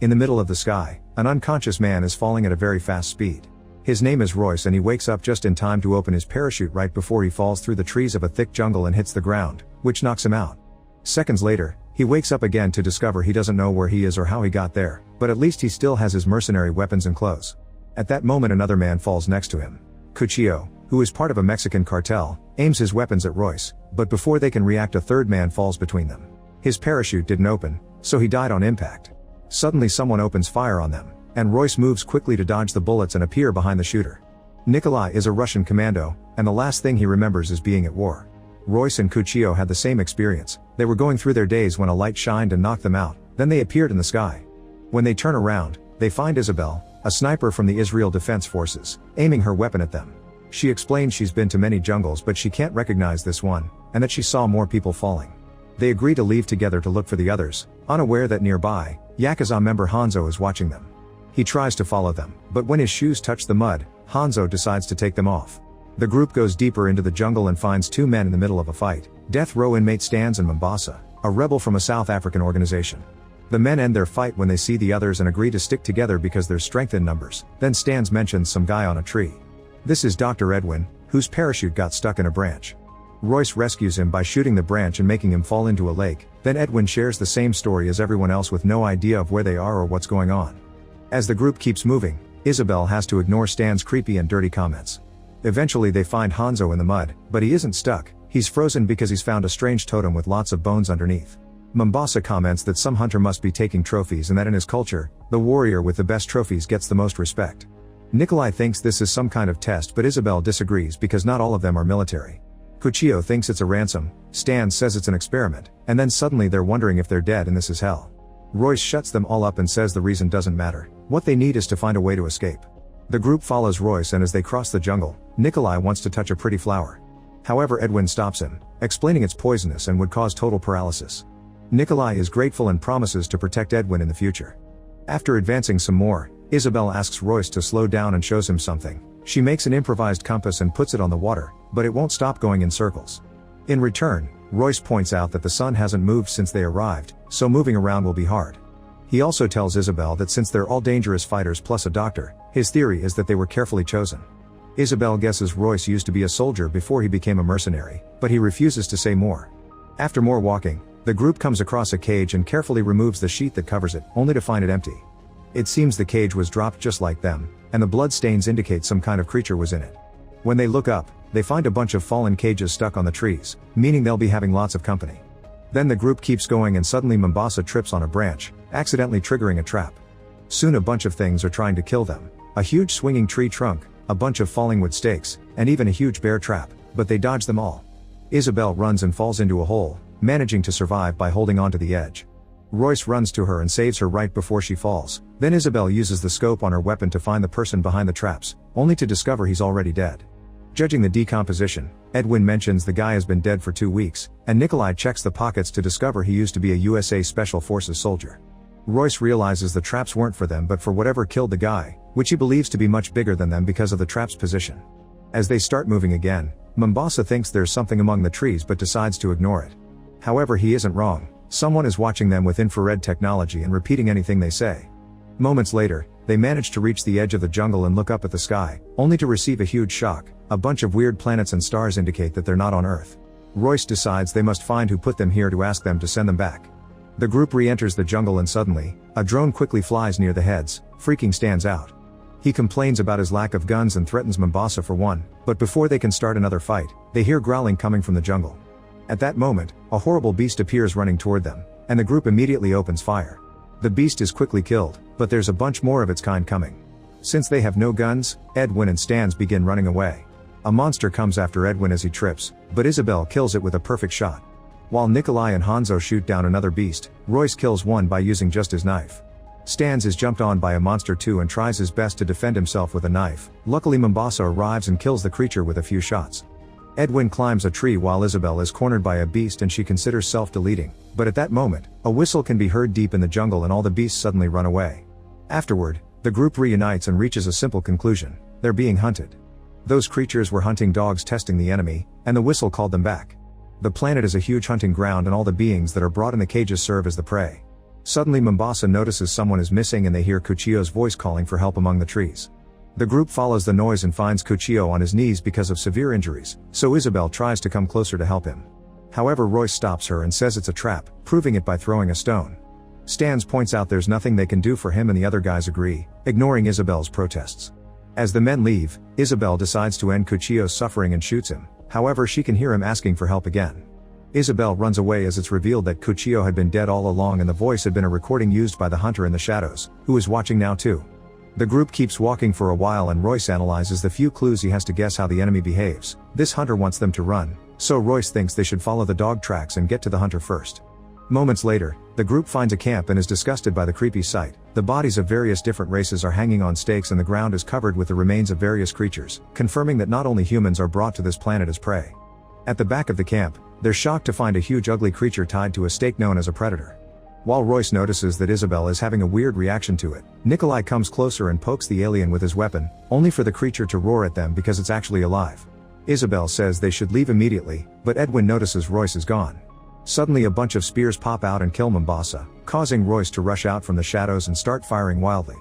In the middle of the sky, an unconscious man is falling at a very fast speed. His name is Royce and he wakes up just in time to open his parachute right before he falls through the trees of a thick jungle and hits the ground, which knocks him out. Seconds later, he wakes up again to discover he doesn't know where he is or how he got there, but at least he still has his mercenary weapons and clothes. At that moment another man falls next to him. Cuchillo, who is part of a Mexican cartel, aims his weapons at Royce, but before they can react a third man falls between them. His parachute didn't open, so he died on impact. Suddenly someone opens fire on them, and Royce moves quickly to dodge the bullets and appear behind the shooter. Nikolai is a Russian commando, and the last thing he remembers is being at war. Royce and Cuchillo had the same experience. They were going through their days when a light shined and knocked them out, then they appeared in the sky. When they turn around, they find Isabel, a sniper from the Israel Defense Forces, aiming her weapon at them. She explains she's been to many jungles but she can't recognize this one, and that she saw more people falling. They agree to leave together to look for the others, unaware that nearby, Yakuza member Hanzo is watching them. He tries to follow them, but when his shoes touch the mud, Hanzo decides to take them off. The group goes deeper into the jungle and finds two men in the middle of a fight, death row inmate Stans and Mombasa, a rebel from a South African organization. The men end their fight when they see the others and agree to stick together because there's strength in numbers. Then Stans mentions some guy on a tree. This is Dr. Edwin, whose parachute got stuck in a branch. Royce rescues him by shooting the branch and making him fall into a lake. Then Edwin shares the same story as everyone else with no idea of where they are or what's going on. As the group keeps moving, Isabel has to ignore Stan's creepy and dirty comments. Eventually they find Hanzo in the mud, but he isn't stuck, he's frozen because he's found a strange totem with lots of bones underneath. Mombasa comments that some hunter must be taking trophies and that in his culture, the warrior with the best trophies gets the most respect. Nikolai thinks this is some kind of test but Isabel disagrees because not all of them are military. Cuchillo thinks it's a ransom, Stan says it's an experiment, and then suddenly they're wondering if they're dead and this is hell. Royce shuts them all up and says the reason doesn't matter, what they need is to find a way to escape. The group follows Royce and as they cross the jungle, Nikolai wants to touch a pretty flower. However Edwin stops him, explaining it's poisonous and would cause total paralysis. Nikolai is grateful and promises to protect Edwin in the future. After advancing some more, Isabel asks Royce to slow down and shows him something. She makes an improvised compass and puts it on the water, but it won't stop going in circles. In return, Royce points out that the sun hasn't moved since they arrived, so moving around will be hard. He also tells Isabel that since they're all dangerous fighters plus a doctor, his theory is that they were carefully chosen. Isabel guesses Royce used to be a soldier before he became a mercenary, but he refuses to say more. After more walking, the group comes across a cage and carefully removes the sheet that covers it, only to find it empty. It seems the cage was dropped just like them, and the blood stains indicate some kind of creature was in it. When they look up, they find a bunch of fallen cages stuck on the trees, meaning they'll be having lots of company. Then the group keeps going and suddenly Mombasa trips on a branch, accidentally triggering a trap. Soon a bunch of things are trying to kill them, a huge swinging tree trunk, a bunch of falling wood stakes, and even a huge bear trap, but they dodge them all. Isabel runs and falls into a hole, managing to survive by holding onto the edge. Royce runs to her and saves her right before she falls, then Isabel uses the scope on her weapon to find the person behind the traps, only to discover he's already dead. Judging the decomposition, Edwin mentions the guy has been dead for 2 weeks, and Nikolai checks the pockets to discover he used to be a USA Special Forces soldier. Royce realizes the traps weren't for them but for whatever killed the guy, which he believes to be much bigger than them because of the trap's position. As they start moving again, Mombasa thinks there's something among the trees but decides to ignore it. However, he isn't wrong. Someone is watching them with infrared technology and repeating anything they say. Moments later, they manage to reach the edge of the jungle and look up at the sky, only to receive a huge shock. A bunch of weird planets and stars indicate that they're not on Earth. Royce decides they must find who put them here to ask them to send them back. The group re-enters the jungle and suddenly, a drone quickly flies near the heads, freaking Stans out. He complains about his lack of guns and threatens Mombasa for one, but before they can start another fight, they hear growling coming from the jungle. At that moment, a horrible beast appears running toward them, and the group immediately opens fire. The beast is quickly killed, but there's a bunch more of its kind coming. Since they have no guns, Edwin and Stans begin running away. A monster comes after Edwin as he trips, but Isabel kills it with a perfect shot. While Nikolai and Hanzo shoot down another beast, Royce kills one by using just his knife. Stans is jumped on by a monster too and tries his best to defend himself with a knife. Luckily Mombasa arrives and kills the creature with a few shots. Edwin climbs a tree while Isabel is cornered by a beast and she considers self-deleting, but at that moment, a whistle can be heard deep in the jungle and all the beasts suddenly run away. Afterward, the group reunites and reaches a simple conclusion: they're being hunted. Those creatures were hunting dogs testing the enemy, and the whistle called them back. The planet is a huge hunting ground and all the beings that are brought in the cages serve as the prey. Suddenly Mombasa notices someone is missing and they hear Kuchio's voice calling for help among the trees. The group follows the noise and finds Kuchio on his knees because of severe injuries, so Isabel tries to come closer to help him. However, Royce stops her and says it's a trap, proving it by throwing a stone. Stans points out there's nothing they can do for him and the other guys agree, ignoring Isabel's protests. As the men leave, Isabel decides to end Kuchio's suffering and shoots him, however she can hear him asking for help again. Isabel runs away as it's revealed that Kuchio had been dead all along and the voice had been a recording used by the hunter in the shadows, who is watching now too. The group keeps walking for a while and Royce analyzes the few clues he has to guess how the enemy behaves. This hunter wants them to run, so Royce thinks they should follow the dog tracks and get to the hunter first. Moments later, the group finds a camp and is disgusted by the creepy sight. The bodies of various different races are hanging on stakes and the ground is covered with the remains of various creatures, confirming that not only humans are brought to this planet as prey. At the back of the camp, they're shocked to find a huge ugly creature tied to a stake known as a predator. While Royce notices that Isabel is having a weird reaction to it, Nikolai comes closer and pokes the alien with his weapon, only for the creature to roar at them because it's actually alive. Isabel says they should leave immediately, but Edwin notices Royce is gone. Suddenly a bunch of spears pop out and kill Mombasa, causing Royce to rush out from the shadows and start firing wildly.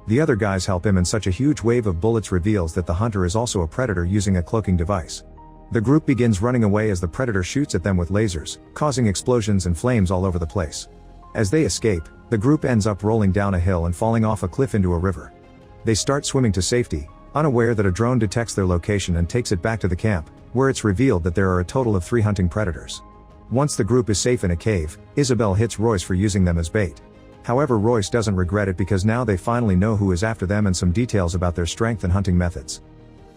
The other guys help him and such a huge wave of bullets reveals that the hunter is also a predator using a cloaking device. The group begins running away as the predator shoots at them with lasers, causing explosions and flames all over the place. As they escape, the group ends up rolling down a hill and falling off a cliff into a river. They start swimming to safety, unaware that a drone detects their location and takes it back to the camp, where it's revealed that there are a total of 3 hunting predators. Once the group is safe in a cave, Isabel hits Royce for using them as bait. However, Royce doesn't regret it because now they finally know who is after them and some details about their strength and hunting methods.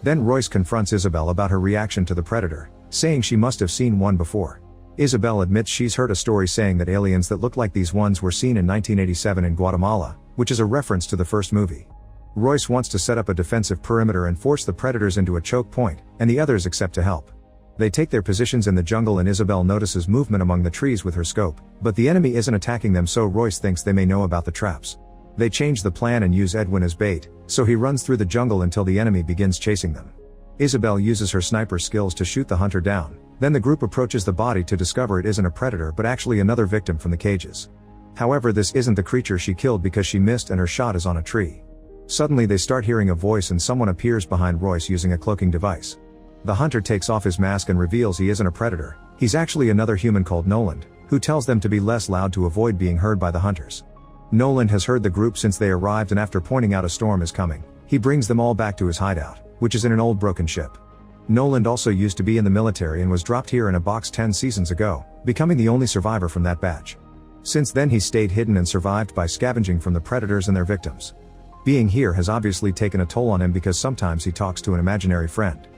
Then Royce confronts Isabel about her reaction to the predator, saying she must have seen one before. Isabel admits she's heard a story saying that aliens that look like these ones were seen in 1987 in Guatemala, which is a reference to the first movie. Royce wants to set up a defensive perimeter and force the predators into a choke point, and the others accept to help. They take their positions in the jungle and Isabel notices movement among the trees with her scope, but the enemy isn't attacking them, so Royce thinks they may know about the traps. They change the plan and use Edwin as bait, so he runs through the jungle until the enemy begins chasing them. Isabel uses her sniper skills to shoot the hunter down, then the group approaches the body to discover it isn't a predator but actually another victim from the cages. However, this isn't the creature she killed because she missed and her shot is on a tree. Suddenly they start hearing a voice and someone appears behind Royce using a cloaking device. The hunter takes off his mask and reveals he isn't a predator, he's actually another human called Noland, who tells them to be less loud to avoid being heard by the hunters. Noland has heard the group since they arrived and after pointing out a storm is coming, he brings them all back to his hideout, which is in an old broken ship. Noland also used to be in the military and was dropped here in a box 10 seasons ago, becoming the only survivor from that batch. Since then he stayed hidden and survived by scavenging from the predators and their victims. Being here has obviously taken a toll on him because sometimes he talks to an imaginary friend.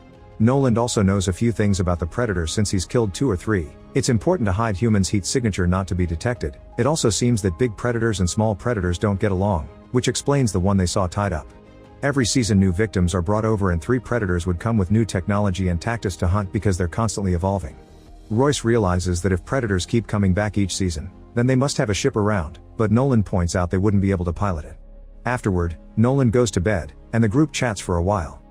Noland also knows a few things about the predators since he's killed 2 or 3. It's important to hide humans' heat signature not to be detected. It also seems that big predators and small predators don't get along, which explains the one they saw tied up. Every season new victims are brought over and 3 predators would come with new technology and tactics to hunt because they're constantly evolving. Royce realizes that if predators keep coming back each season, then they must have a ship around, but Noland points out they wouldn't be able to pilot it. Afterward, Noland goes to bed, and the group chats for a while.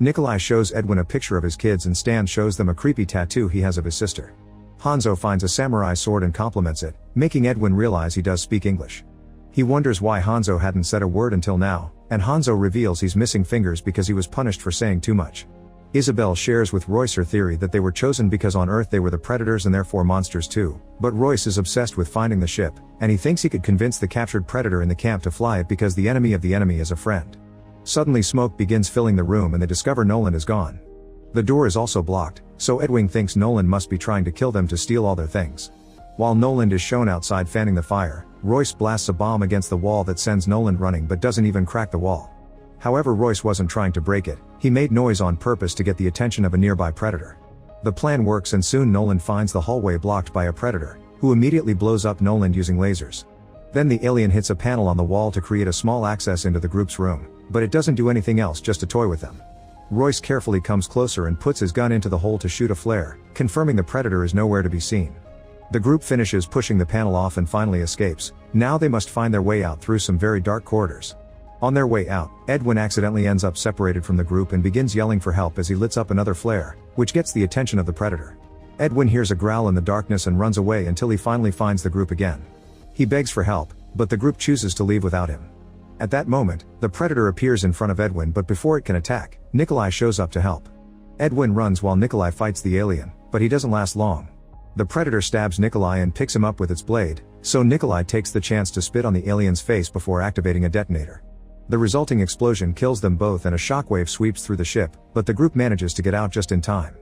Nikolai shows Edwin a picture of his kids and Stan shows them a creepy tattoo he has of his sister. Hanzo finds a samurai sword and compliments it, making Edwin realize he does speak English. He wonders why Hanzo hadn't said a word until now, and Hanzo reveals he's missing fingers because he was punished for saying too much. Isabel shares with Royce her theory that they were chosen because on Earth they were the predators and therefore monsters too, but Royce is obsessed with finding the ship, and he thinks he could convince the captured predator in the camp to fly it because the enemy of the enemy is a friend. Suddenly smoke begins filling the room and they discover Noland is gone. The door is also blocked, so Edwin thinks Noland must be trying to kill them to steal all their things. While Noland is shown outside fanning the fire, Royce blasts a bomb against the wall that sends Noland running but doesn't even crack the wall. However, Royce wasn't trying to break it, he made noise on purpose to get the attention of a nearby predator. The plan works and soon Noland finds the hallway blocked by a predator, who immediately blows up Noland using lasers. Then the alien hits a panel on the wall to create a small access into the group's room, but it doesn't do anything else, just to toy with them. Royce carefully comes closer and puts his gun into the hole to shoot a flare, confirming the predator is nowhere to be seen. The group finishes pushing the panel off and finally escapes. Now they must find their way out through some very dark corridors. On their way out, Edwin accidentally ends up separated from the group and begins yelling for help as he lights up another flare, which gets the attention of the predator. Edwin hears a growl in the darkness and runs away until he finally finds the group again. He begs for help, But the group chooses to leave without him. At that moment, the Predator appears in front of Edwin, but before it can attack, Nikolai shows up to help. Edwin runs while Nikolai fights the alien, but he doesn't last long. The Predator stabs Nikolai and picks him up with its blade, so Nikolai takes the chance to spit on the alien's face before activating a detonator. The resulting explosion kills them both and a shockwave sweeps through the ship, but the group manages to get out just in time.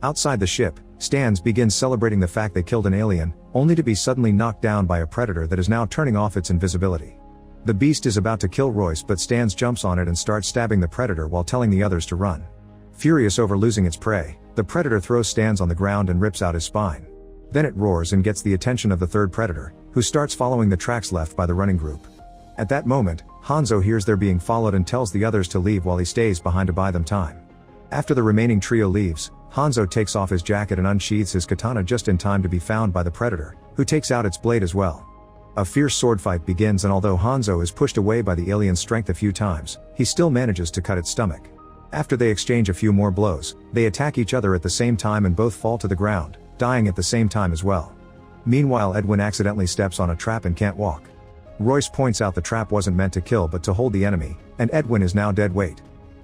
Outside the ship, Stans begins celebrating the fact they killed an alien, only to be suddenly knocked down by a Predator that is now turning off its invisibility. The beast is about to kill Royce, but Stans jumps on it and starts stabbing the Predator while telling the others to run. Furious over losing its prey, the Predator throws Stans on the ground and rips out his spine. Then it roars and gets the attention of the third Predator, who starts following the tracks left by the running group. At that moment, Hanzo hears they're being followed and tells the others to leave while he stays behind to buy them time. After the remaining trio leaves, Hanzo takes off his jacket and unsheathes his katana just in time to be found by the Predator, who takes out its blade as well. A fierce sword fight begins, and although Hanzo is pushed away by the alien's strength a few times, he still manages to cut its stomach. After they exchange a few more blows, they attack each other at the same time and both fall to the ground, dying at the same time as well. Meanwhile, Edwin accidentally steps on a trap and can't walk. Royce points out the trap wasn't meant to kill but to hold the enemy, and Edwin is now dead weight.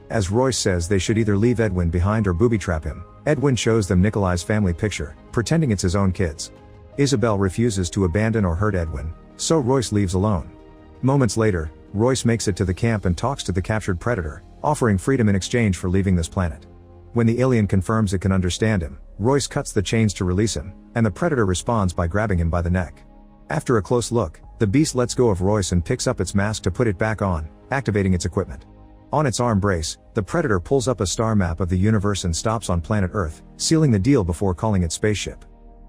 As Royce says they should either leave Edwin behind or booby-trap him, Edwin shows them Nikolai's family picture, pretending it's his own kids. Isabel refuses to abandon or hurt Edwin, so Royce leaves alone. Moments later, Royce makes it to the camp and talks to the captured Predator, offering freedom in exchange for leaving this planet. When the alien confirms it can understand him, Royce cuts the chains to release him, and the Predator responds by grabbing him by the neck. After a close look, the beast lets go of Royce and picks up its mask to put it back on, activating its equipment. On its arm brace, the Predator pulls up a star map of the universe and stops on planet Earth, sealing the deal before calling it spaceship.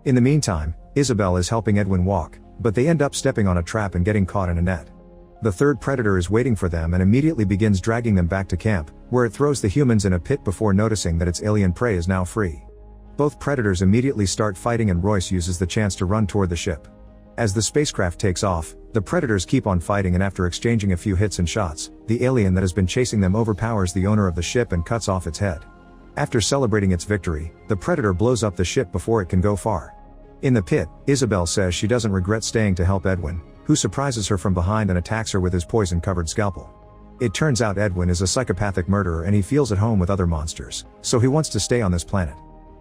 In the meantime, Isabel is helping Edwin walk, but they end up stepping on a trap and getting caught in a net. The third Predator is waiting for them and immediately begins dragging them back to camp, where it throws the humans in a pit before noticing that its alien prey is now free. Both Predators immediately start fighting and Royce uses the chance to run toward the ship. As the spacecraft takes off, the Predators keep on fighting, and after exchanging a few hits and shots, the alien that has been chasing them overpowers the owner of the ship and cuts off its head. After celebrating its victory, the Predator blows up the ship before it can go far. In the pit, Isabel says she doesn't regret staying to help Edwin, who surprises her from behind and attacks her with his poison-covered scalpel. It turns out Edwin is a psychopathic murderer and he feels at home with other monsters, so he wants to stay on this planet.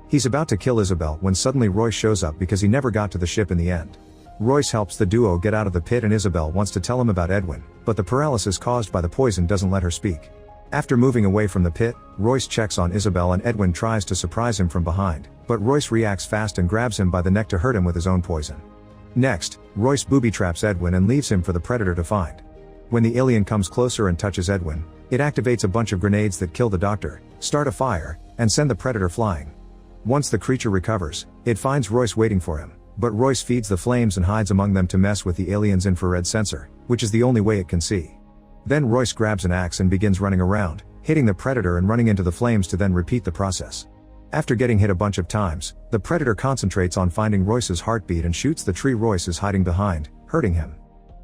He's about to kill Isabel when suddenly Royce shows up because he never got to the ship in the end. Royce helps the duo get out of the pit and Isabel wants to tell him about Edwin, but the paralysis caused by the poison doesn't let her speak. After moving away from the pit, Royce checks on Isabel and Edwin tries to surprise him from behind, but Royce reacts fast and grabs him by the neck to hurt him with his own poison. Next, Royce booby-traps Edwin and leaves him for the Predator to find. When the alien comes closer and touches Edwin, it activates a bunch of grenades that kill the doctor, start a fire, and send the Predator flying. Once the creature recovers, it finds Royce waiting for him, but Royce feeds the flames and hides among them to mess with the alien's infrared sensor, which is the only way it can see. Then Royce grabs an axe and begins running around, hitting the Predator and running into the flames to then repeat the process. After getting hit a bunch of times, the Predator concentrates on finding Royce's heartbeat and shoots the tree Royce is hiding behind, hurting him.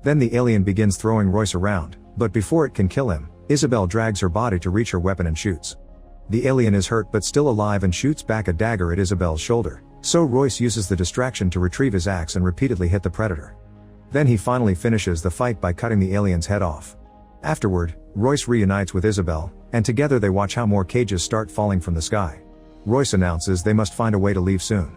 Then the alien begins throwing Royce around, but before it can kill him, Isabel drags her body to reach her weapon and shoots. The alien is hurt but still alive and shoots back a dagger at Isabel's shoulder, so Royce uses the distraction to retrieve his axe and repeatedly hit the Predator. Then he finally finishes the fight by cutting the alien's head off. Afterward, Royce reunites with Isabel, and together they watch how more cages start falling from the sky. Royce announces they must find a way to leave soon.